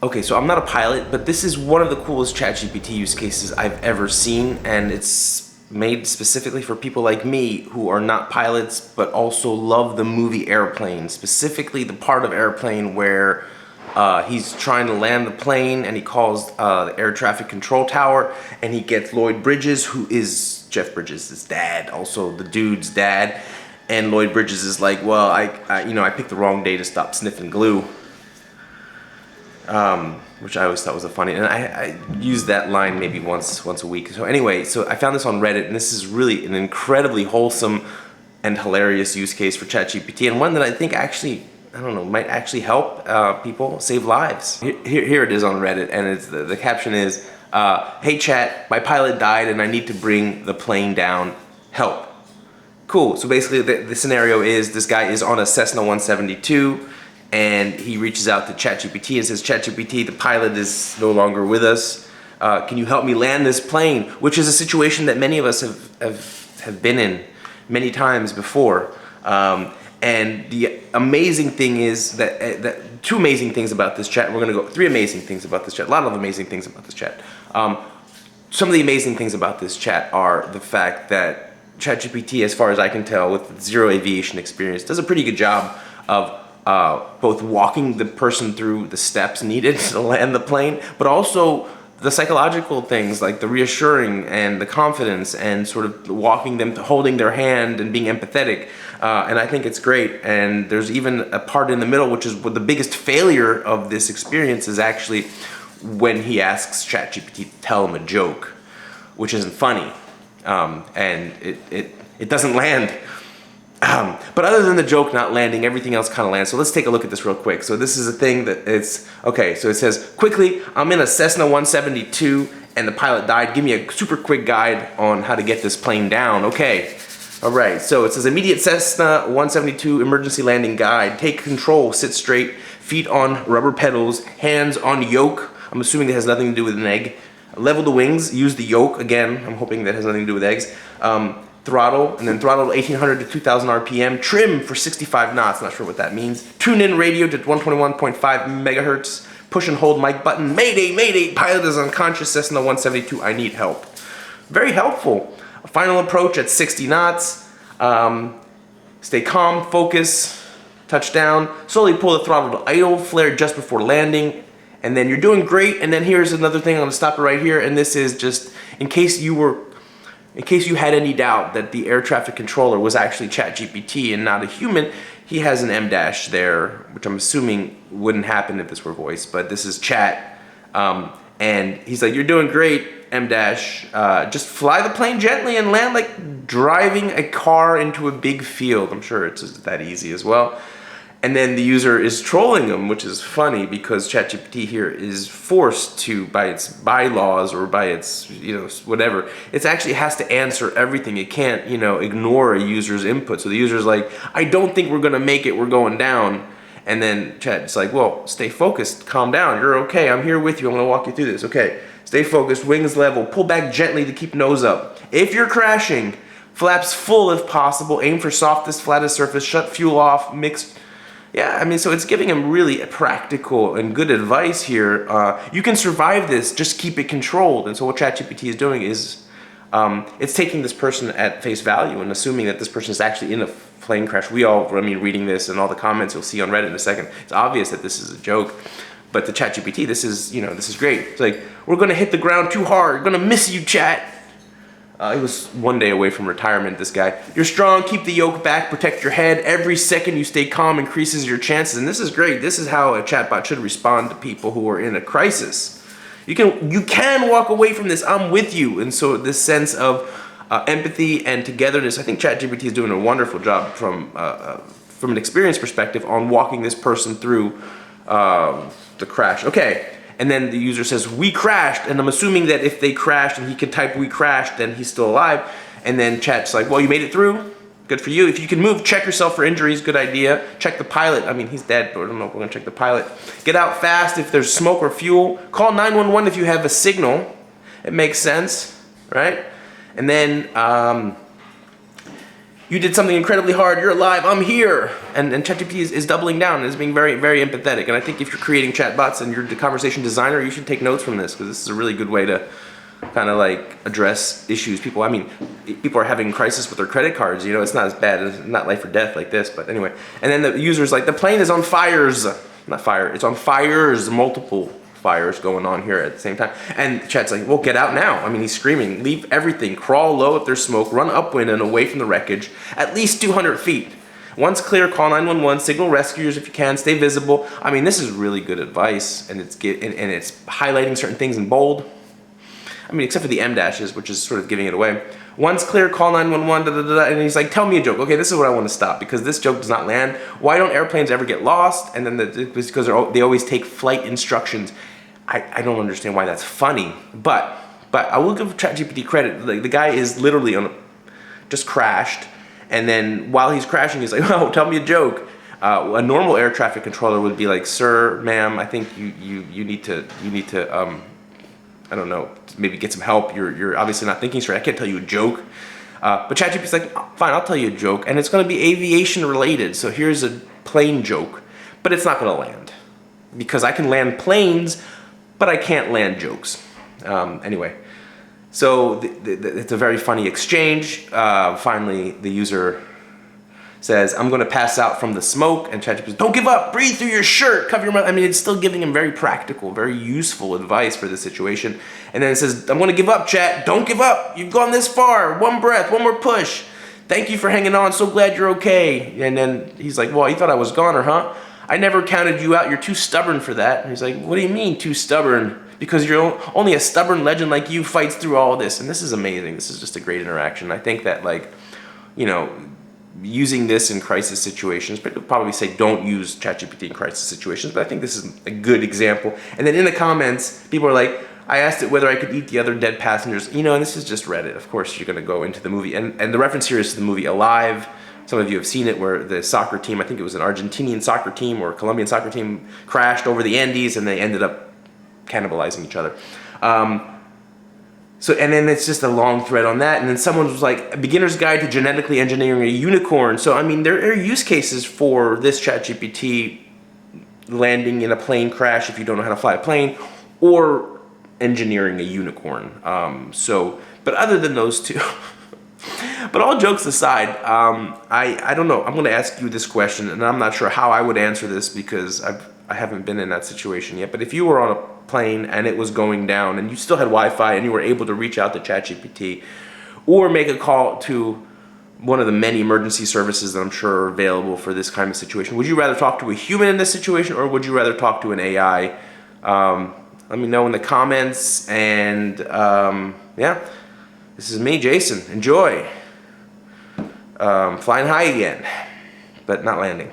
Okay, so I'm not a pilot, but this is one of the coolest ChatGPT use cases I've ever seen, and it's made specifically for people like me who are not pilots, but also love the movie Airplane, specifically the part of Airplane where he's trying to land the plane and he calls the air traffic control tower, and he gets Lloyd Bridges, who is Jeff Bridges' dad, also the dude's dad, and Lloyd Bridges is like, well, I picked the wrong day to stop sniffing glue. Which I always thought was a funny, and I use that line maybe once a week. So anyway, so I found this on Reddit, and this is really an incredibly wholesome and hilarious use case for ChatGPT, and one that I think actually, I don't know, might actually help people save lives. Here it is on Reddit, and it's the caption is, "Hey Chat, my pilot died, and I need to bring the plane down. Help." Cool. So basically, the scenario is this guy is on a Cessna 172. And he reaches out to ChatGPT and says, ChatGPT, the pilot is no longer with us. Can you help me land this plane? Which is a situation that many of us have been in many times before. And the amazing thing is that two amazing things about this chat. We're going to go three amazing things about this chat. A lot of amazing things about this chat. Some of the amazing things about this chat are the fact that ChatGPT, as far as I can tell, with zero aviation experience, does a pretty good job of both walking the person through the steps needed to land the plane, but also the psychological things like the reassuring and the confidence and sort of walking them, holding their hand and being empathetic. And I think it's great. And there's even a part in the middle, which is what the biggest failure of this experience is actually when he asks ChatGPT to tell him a joke, which isn't funny. And it doesn't land. But other than the joke not landing, everything else kind of lands. So let's take a look at this real quick. So this is a thing that it's, okay, so it says, quickly, I'm in a Cessna 172 and the pilot died. Give me a super quick guide on how to get this plane down. Okay, all right, so it says immediate Cessna 172 emergency landing guide. Take control, sit straight, feet on rubber pedals, hands on yoke. I'm assuming that has nothing to do with an egg. Level the wings, use the yoke. Again, I'm hoping that has nothing to do with eggs. Throttle, and then throttle to 1800 to 2000 RPM, trim for 65 knots, not sure what that means. Tune in radio to 121.5 megahertz, push and hold mic button, mayday, mayday, pilot is unconscious, Cessna 172, I need help. Very helpful. A final approach at 60 knots, stay calm, focus, touchdown, slowly pull the throttle to idle, flare just before landing, and then you're doing great, and then here's another thing, I'm gonna stop it right here, and this is just in case you had any doubt that the air traffic controller was actually ChatGPT and not a human, he has an M dash there, which I'm assuming wouldn't happen if this were voice, but this is chat. And he's like, you're doing great, M dash. Just fly the plane gently and land like driving a car into a big field. I'm sure it's that easy as well. And then the user is trolling him, which is funny because ChatGPT here is forced to, by its bylaws or by its, whatever, it actually has to answer everything. It can't, ignore a user's input. So the user's like, I don't think we're gonna make it, we're going down. And then Chat's like, well, stay focused, calm down, you're okay, I'm here with you, I'm gonna walk you through this. Okay, stay focused, wings level, pull back gently to keep nose up. If you're crashing, flaps full if possible, aim for softest, flattest surface, shut fuel off, mix. Yeah, I mean, so it's giving him really practical and good advice here. You can survive this, just keep it controlled. And so what ChatGPT is doing is, it's taking this person at face value and assuming that this person is actually in a plane crash. Reading this and all the comments you'll see on Reddit in a second, it's obvious that this is a joke. But the ChatGPT, this is great. It's like, we're gonna hit the ground too hard, we're gonna miss you, chat. He was one day away from retirement, this guy. You're strong, keep the yoke back, protect your head. Every second you stay calm increases your chances. And this is great. This is how a chatbot should respond to people who are in a crisis. You can walk away from this, I'm with you. And so this sense of empathy and togetherness, I think ChatGPT is doing a wonderful job from an experience perspective on walking this person through the crash. Okay. And then the user says, we crashed, and I'm assuming that if they crashed and he can type we crashed, then he's still alive. And then Chat's like, well, you made it through, good for you. If you can move, check yourself for injuries, good idea. Check the pilot, I mean, he's dead, but I don't know if we're gonna check the pilot. Get out fast if there's smoke or fuel. Call 911 if you have a signal. It makes sense, right? And then you did something incredibly hard, you're alive, I'm here. And ChatGPT is doubling down and is being very, very empathetic. And I think if you're creating chatbots and you're the conversation designer, you should take notes from this, because this is a really good way to kind of like address issues. People are having crisis with their credit cards, you know, it's not as bad, it's not life or death like this, but anyway. And then the user's like, the plane is on fires, not fire, it's on fires, multiple fires going on here at the same time. And chat's like, well, get out now. I mean, he's screaming, leave everything, crawl low if there's smoke, run upwind and away from the wreckage, at least 200 feet. Once clear, call 911, signal rescuers if you can, stay visible. I mean, this is really good advice, and it's highlighting certain things in bold. I mean, except for the M dashes, which is sort of giving it away. Once clear, call 911, da, da, da, da, and he's like, tell me a joke. Okay, this is what I want to stop, because this joke does not land. Why don't airplanes ever get lost? And then it's because they always take flight instructions. I don't understand why that's funny, but I will give ChatGPT credit. Like, the guy is literally just crashed, and then while he's crashing, he's like, oh, tell me a joke. A normal air traffic controller would be like, sir, ma'am, I think you need to I don't know, maybe get some help. You're obviously not thinking straight. I can't tell you a joke. But ChatGPT's like, fine, I'll tell you a joke. And it's going to be aviation related. So here's a plane joke. But it's not going to land. Because I can land planes, but I can't land jokes. Anyway, so it's a very funny exchange. Finally, the user says, I'm going to pass out from the smoke, and ChatGPT says, don't give up, breathe through your shirt, cover your mouth. I mean, it's still giving him very practical, very useful advice for this situation. And then it says, I'm going to give up, chat, don't give up, you've gone this far, one breath, one more push. Thank you for hanging on, so glad you're okay. And then he's like, well, you thought I was goner, huh? I never counted you out, you're too stubborn for that. And he's like, what do you mean, too stubborn? Because only a stubborn legend like you fights through all of this. And this is amazing, this is just a great interaction. I think that, like, you know, using this in crisis situations, but probably say don't use ChatGPT in crisis situations, but I think this is a good example. And then in the comments, people are like, I asked it whether I could eat the other dead passengers. You know, and this is just Reddit. Of course, you're going to go into the movie. And the reference here is to the movie Alive. Some of you have seen it, where the soccer team, I think it was an Argentinian soccer team or a Colombian soccer team, crashed over the Andes, and they ended up cannibalizing each other. So, and then it's just a long thread on that. And then someone was like, a beginner's guide to genetically engineering a unicorn. So, I mean, there are use cases for this ChatGPT landing in a plane crash if you don't know how to fly a plane, or engineering a unicorn. But other than those two, but all jokes aside, I don't know. I'm going to ask you this question, and I'm not sure how I would answer this, because I haven't been in that situation yet. But if you were on a plane and it was going down and you still had Wi-Fi and you were able to reach out to ChatGPT or make a call to one of the many emergency services that I'm sure are available for this kind of situation, would you rather talk to a human in this situation, or would you rather talk to an AI? Let me know in the comments. And yeah, this is me, Jason. Enjoy. Flying high again, but not landing.